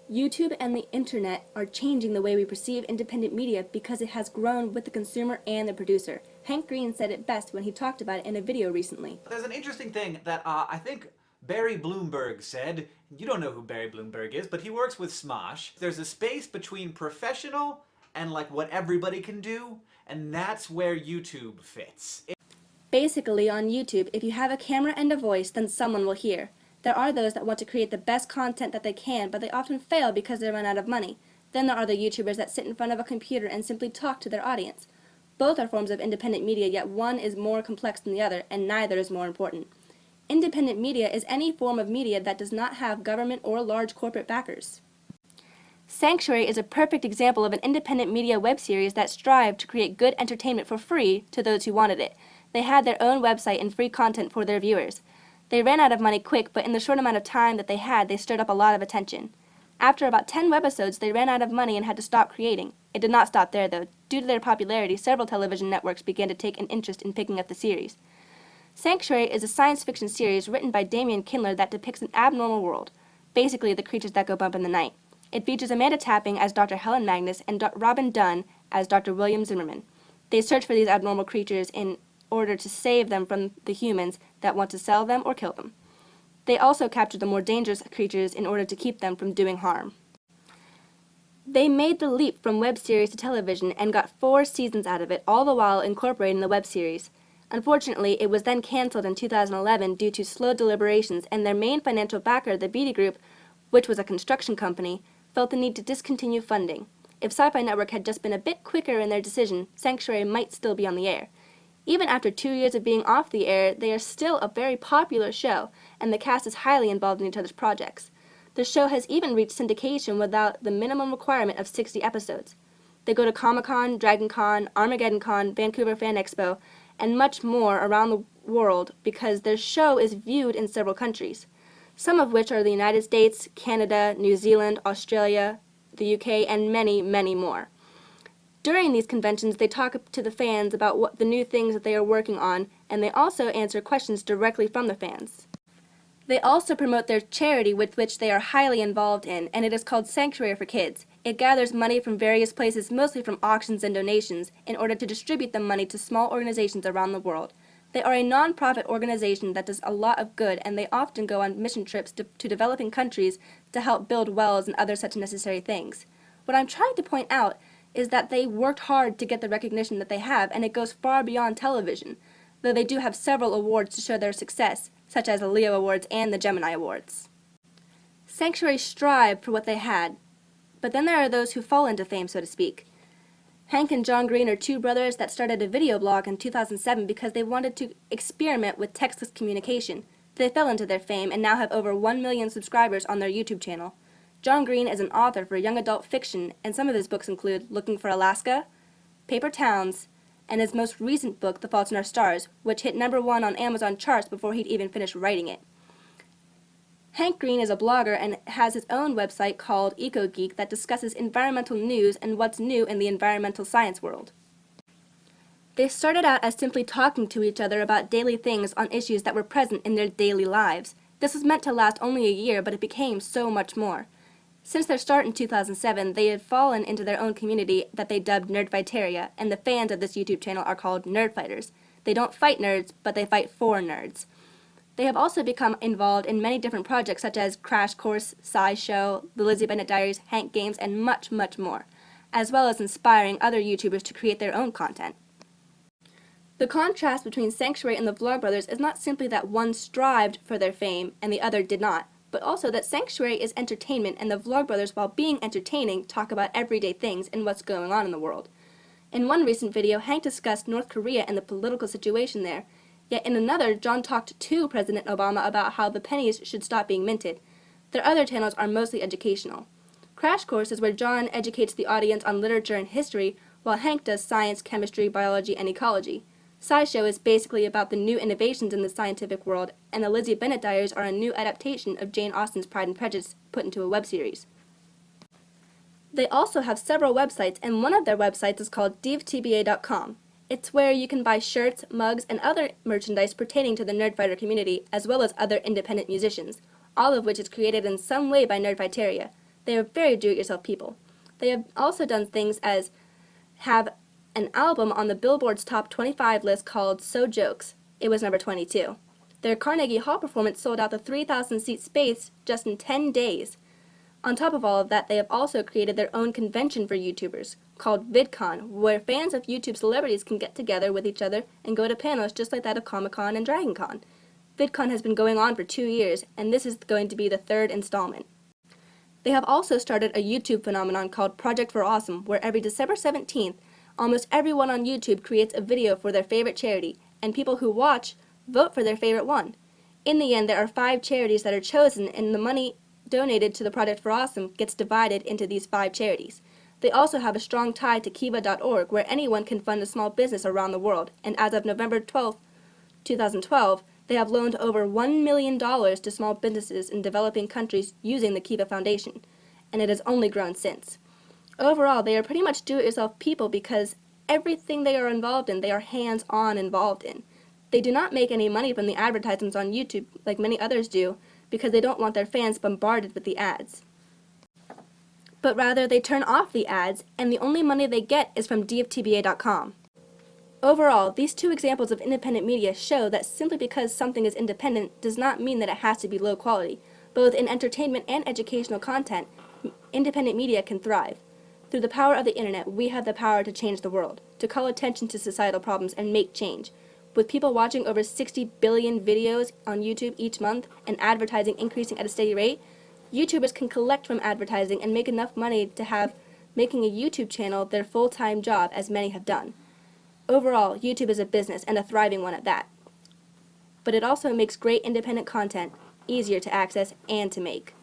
YouTube and the internet are changing the way we perceive independent media because it has grown with the consumer and the producer. Hank Green said it best when he talked about it in a video recently. There's an interesting thing that I think Barry Bloomberg said. You don't know who Barry Bloomberg is, but he works with Smosh. There's a space between professional and like what everybody can do, and that's where YouTube fits. Basically, on YouTube, if you have a camera and a voice, then someone will hear. There are those that want to create the best content that they can, but they often fail because they run out of money. Then there are the YouTubers that sit in front of a computer and simply talk to their audience. Both are forms of independent media, yet one is more complex than the other, and neither is more important. Independent media is any form of media that does not have government or large corporate backers. Sanctuary is a perfect example of an independent media web series that strived to create good entertainment for free to those who wanted it. They had their own website and free content for their viewers. They ran out of money quick, but in the short amount of time that they had, they stirred up a lot of attention. After about 10 webisodes, they ran out of money and had to stop creating. It did not stop there, though. Due to their popularity, several television networks began to take an interest in picking up the series. Sanctuary is a science fiction series written by Damian Kindler that depicts an abnormal world, basically the creatures that go bump in the night. It features Amanda Tapping as Dr. Helen Magnus and Robin Dunn as Dr. William Zimmerman. They search for these abnormal creatures in order to save them from the humans that want to sell them or kill them. They also capture the more dangerous creatures in order to keep them from doing harm. They made the leap from web series to television and got 4 seasons out of it, all the while incorporating the web series. Unfortunately, it was then canceled in 2011 due to slow deliberations, and their main financial backer, the Beatty Group, which was a construction company, felt the need to discontinue funding. If Sci-Fi Network had just been a bit quicker in their decision, Sanctuary might still be on the air. Even after 2 years of being off the air, they are still a very popular show, and the cast is highly involved in each other's projects. The show has even reached syndication without the minimum requirement of 60 episodes. They go to Comic-Con, Dragon Con, Armageddon Con, Vancouver Fan Expo, and much more around the world because their show is viewed in several countries, some of which are the United States, Canada, New Zealand, Australia, the UK, and many, many more. During these conventions, they talk to the fans about what the new things that they are working on, and they also answer questions directly from the fans. They also promote their charity with which they are highly involved in, and it is called Sanctuary for Kids. It gathers money from various places, mostly from auctions and donations, in order to distribute the money to small organizations around the world. They are a non-profit organization that does a lot of good, and they often go on mission trips to developing countries to help build wells and other such necessary things. What I'm trying to point out is that they worked hard to get the recognition that they have, and it goes far beyond television, though they do have several awards to show their success, such as the Leo Awards and the Gemini Awards. Sanctuary strived for what they had, but then there are those who fall into fame, so to speak. Hank and John Green are 2 brothers that started a video blog in 2007 because they wanted to experiment with textless communication. They fell into their fame and now have over 1 million subscribers on their YouTube channel. John Green is an author for young adult fiction, and some of his books include Looking for Alaska, Paper Towns, and his most recent book, The Fault in Our Stars, which hit #1 on Amazon charts before he'd even finished writing it. Hank Green is a blogger and has his own website called EcoGeek that discusses environmental news and what's new in the environmental science world. They started out as simply talking to each other about daily things on issues that were present in their daily lives. This was meant to last only a year, but it became so much more. Since their start in 2007, they had fallen into their own community that they dubbed Nerdfighteria, and the fans of this YouTube channel are called Nerdfighters. They don't fight nerds, but they fight for nerds. They have also become involved in many different projects such as Crash Course, SciShow, The Lizzie Bennett Diaries, Hank Games, and much, much more, as well as inspiring other YouTubers to create their own content. The contrast between Sanctuary and the Vlogbrothers is not simply that one strived for their fame and the other did not, but also that Sanctuary is entertainment and the Vlogbrothers, while being entertaining, talk about everyday things and what's going on in the world. In one recent video, Hank discussed North Korea and the political situation there, yet in another, John talked to President Obama about how the pennies should stop being minted. Their other channels are mostly educational. Crash Course is where John educates the audience on literature and history, while Hank does science, chemistry, biology, and ecology. SciShow is basically about the new innovations in the scientific world, and the Lizzie Bennett Diaries are a new adaptation of Jane Austen's Pride and Prejudice put into a web series. They also have several websites, and one of their websites is called divtba.com. It's where you can buy shirts, mugs, and other merchandise pertaining to the Nerdfighter community, as well as other independent musicians, all of which is created in some way by Nerdfighteria. They are very do-it-yourself people. They have also done things as have an album on the Billboard's top 25 list called So Jokes. It was number 22. Their Carnegie Hall performance sold out the 3,000-seat space just in 10 days. On top of all of that, they have also created their own convention for YouTubers called VidCon, where fans of YouTube celebrities can get together with each other and go to panels just like that of Comic-Con and DragonCon. VidCon has been going on for 2 years, and this is going to be the 3rd installment. They have also started a YouTube phenomenon called Project for Awesome, where every December 17th, almost everyone on YouTube creates a video for their favorite charity, and people who watch vote for their favorite one. In the end, there are 5 charities that are chosen, and the money donated to the Project for Awesome gets divided into these 5 charities. They also have a strong tie to kiva.org, where anyone can fund a small business around the world, and as of November 12, 2012, they have loaned over $1 million to small businesses in developing countries using the Kiva Foundation, and it has only grown since. Overall, they are pretty much do-it-yourself people because everything they are involved in, they are hands-on involved in. They do not make any money from the advertisements on YouTube like many others do, because they don't want their fans bombarded with the ads. But rather, they turn off the ads, and the only money they get is from dftba.com. Overall, these 2 examples of independent media show that simply because something is independent does not mean that it has to be low quality. Both in entertainment and educational content, independent media can thrive. Through the power of the internet, we have the power to change the world, to call attention to societal problems and make change. With people watching over 60 billion videos on YouTube each month and advertising increasing at a steady rate, YouTubers can collect from advertising and make enough money to have making a YouTube channel their full-time job, as many have done. Overall, YouTube is a business, and a thriving one at that. But it also makes great independent content easier to access and to make.